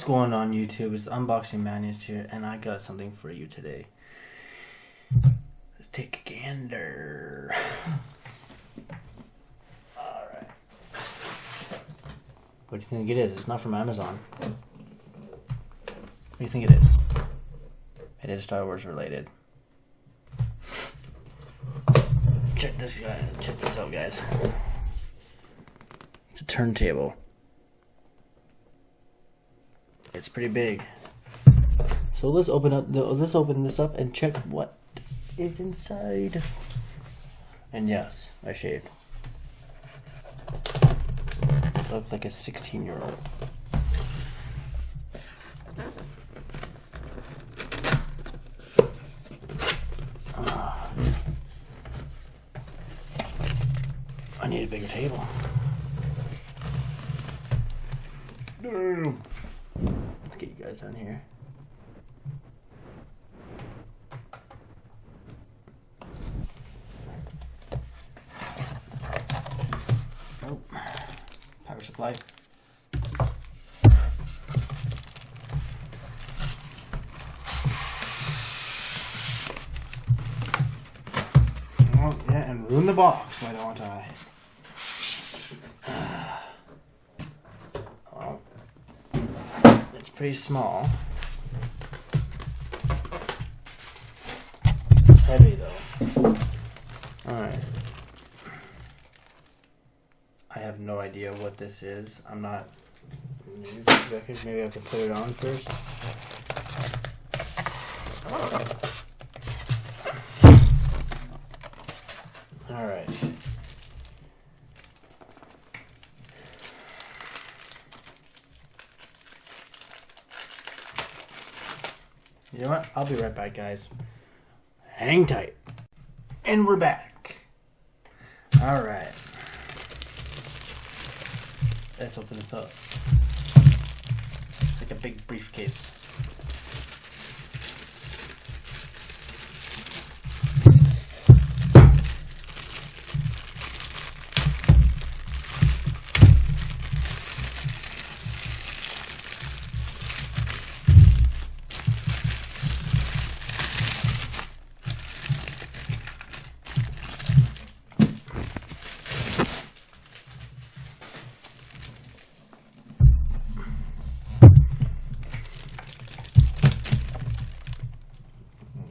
going on YouTube? It's Unboxing Manius here, and I got something for you today. Let's take a gander. Alright. What do you think it is? It's not from Amazon. What do you think it is? It is Star Wars related. Check this out, guys. It's a turntable. It's pretty big. So let's open this up and check what is inside. And yes, I shaved. Looks like a 16-year-old. I need a bigger table. Let's get you guys down here. Oh, power supply. Oh, yeah, and ruin the box, why don't I? Well, it's pretty small. It's heavy though. Alright. I have no idea what this is. I'm not new to this record. Maybe I can put it on first. Alright. You know what? I'll be right back, guys. Hang tight. And we're back. Alright. Let's open this up. It's like a big briefcase.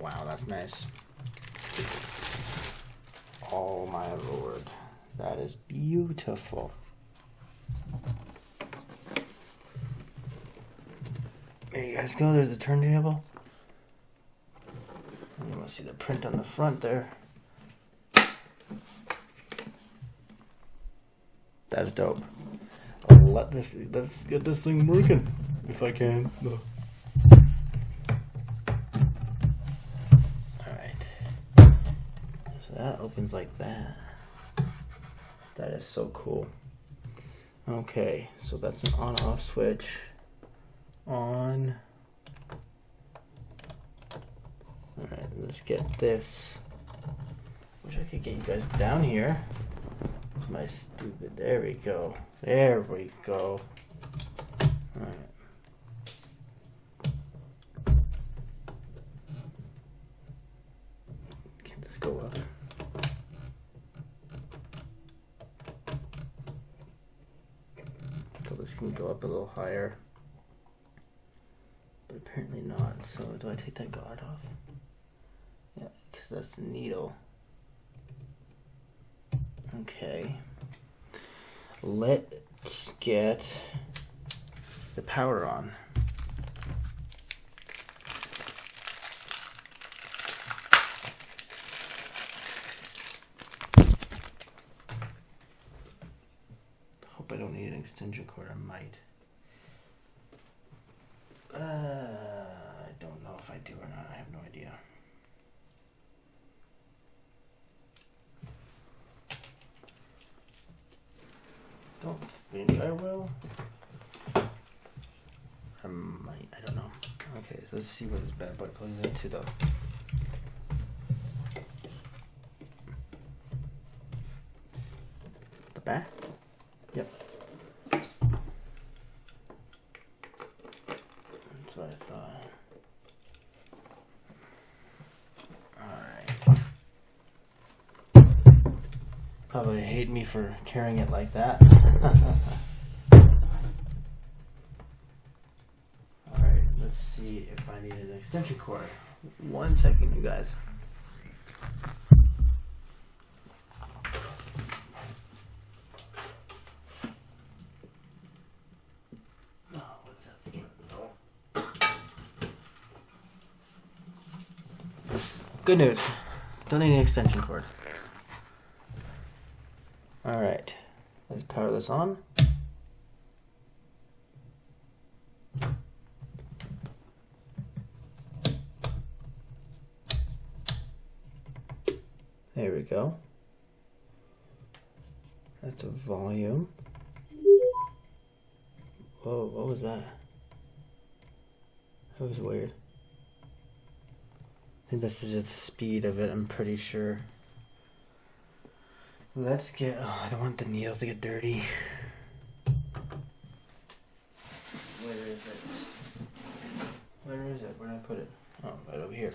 Wow, that's nice. Oh my lord. That is beautiful. There you guys go. There's a turntable. And you want to see the print on the front there. That's dope. Let's get this thing working. If I can. No. That opens like that. That is so cool. Okay, so that's an on-off switch. On. Alright, let's get this. Wish I could get you guys down here. My stupid. There we go. There we go. Alright. Can this go up? This can go up a little higher, but apparently not. So do I take that guard off? Yeah, because that's the needle. Okay, let's get the power on. I don't need an extension cord. I might. I don't know if I do or not. I have no idea. Don't think I will. I might. I don't know. Okay, so let's see where this bad boy plugs into though. The back? Yep. probably hate me for carrying it like that. Alright, let's see if I need an extension cord. 1 second, you guys. Oh, what's that for? No. Good news. Don't need an extension cord. Alright, let's power this on. There we go. That's a volume. Whoa, what was that? That was weird. I think this is just the speed of it, I'm pretty sure. Let's get, oh, I don't want the needle to get dirty. Where is it? Where is it? Where did I put it? Oh, right over here.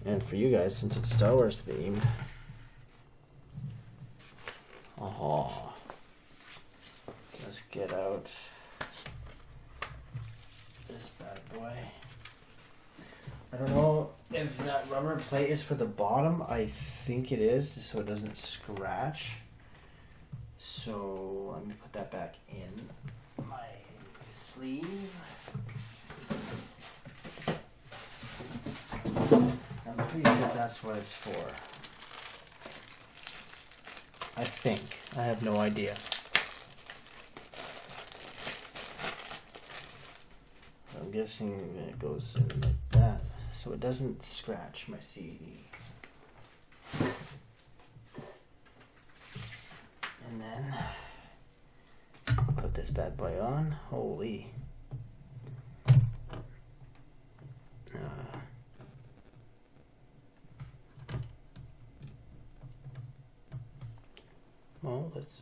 And for you guys, since it's Star Wars themed. Oh. Let's get out this bad boy. I don't know if that rubber plate is for the bottom. I think it is, so it doesn't scratch. So let me put that back in my sleeve. I'm pretty sure that's what it's for. I think. I have no idea. I'm guessing it goes in like that, so it doesn't scratch my CD. And then put this bad boy on. Holy. Well, let's.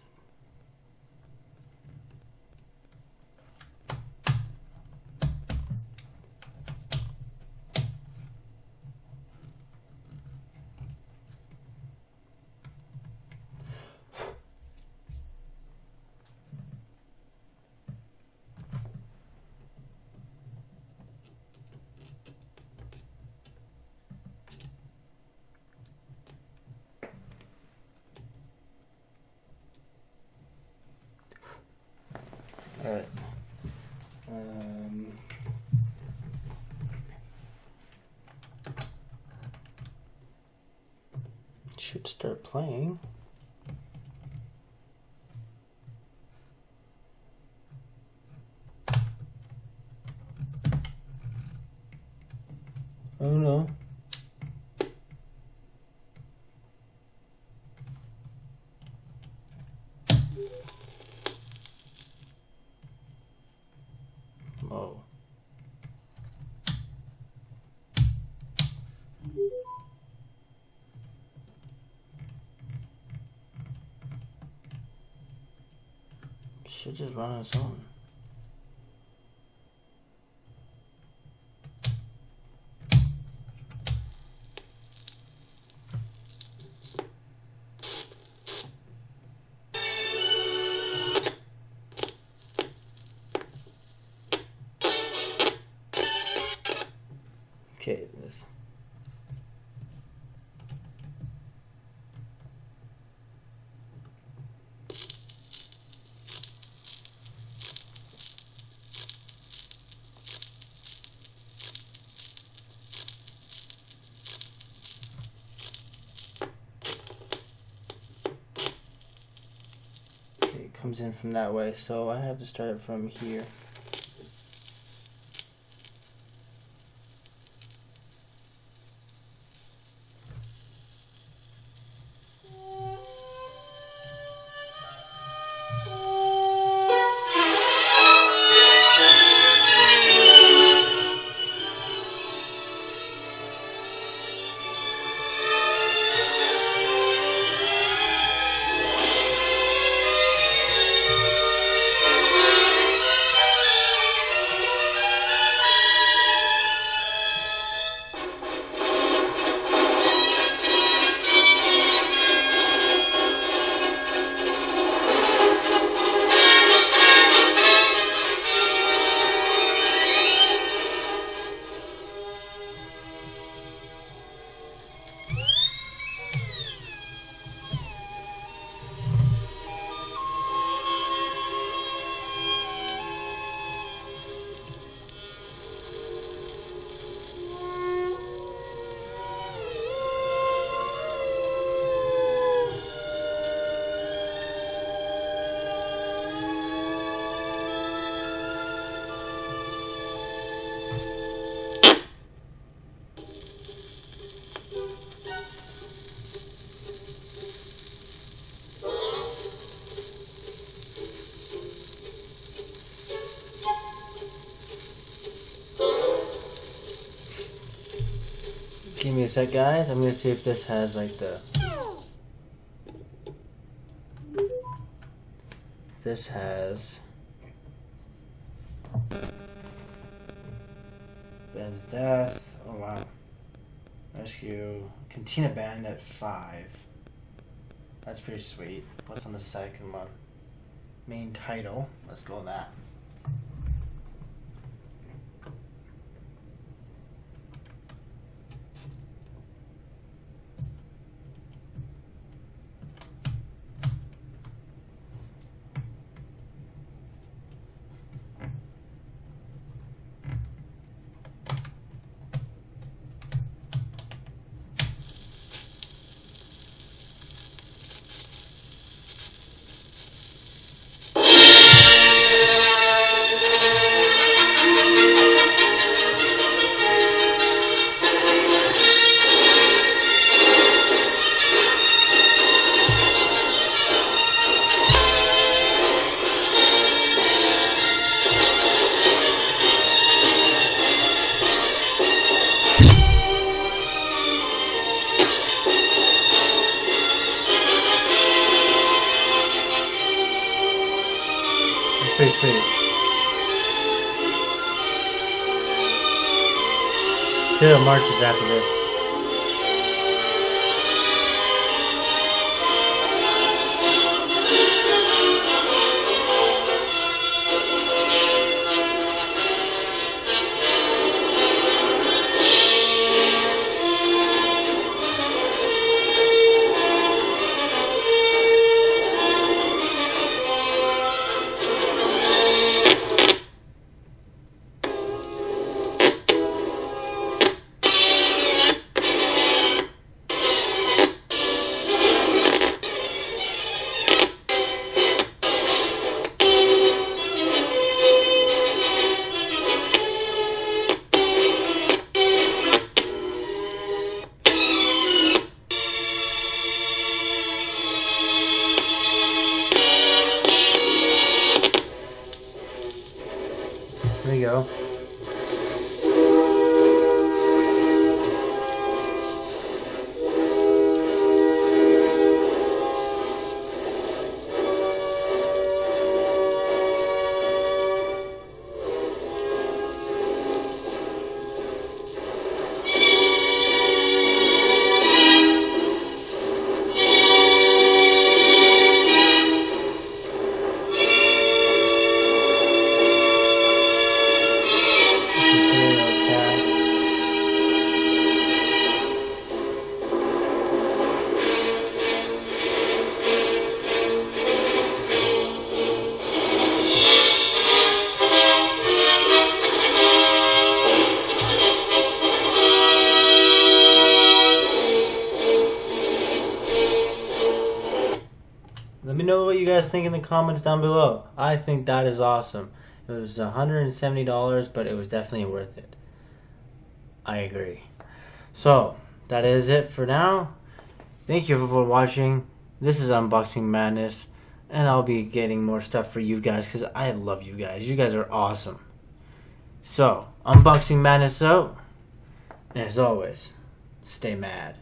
All right. Should start playing. Oh no. Oh. Should just run on its own. Okay, this. Okay, it comes in from that way, so I have to start it from here. Give me a sec, guys. I'm gonna see if this has like the. This has. Ben's Death. Oh wow. Rescue. Cantina Band at 5. That's pretty sweet. What's on the second one? Main title. Let's go with that. Pretty sweet. Killer marches after this. There you go. Let me know what you guys think in the comments down below. I think that is awesome. It was $170, but it was definitely worth it. I agree. So, that is it for now. Thank you for watching. This is Unboxing Madness. And I'll be getting more stuff for you guys because I love you guys. You guys are awesome. So, Unboxing Madness out. And as always, stay mad.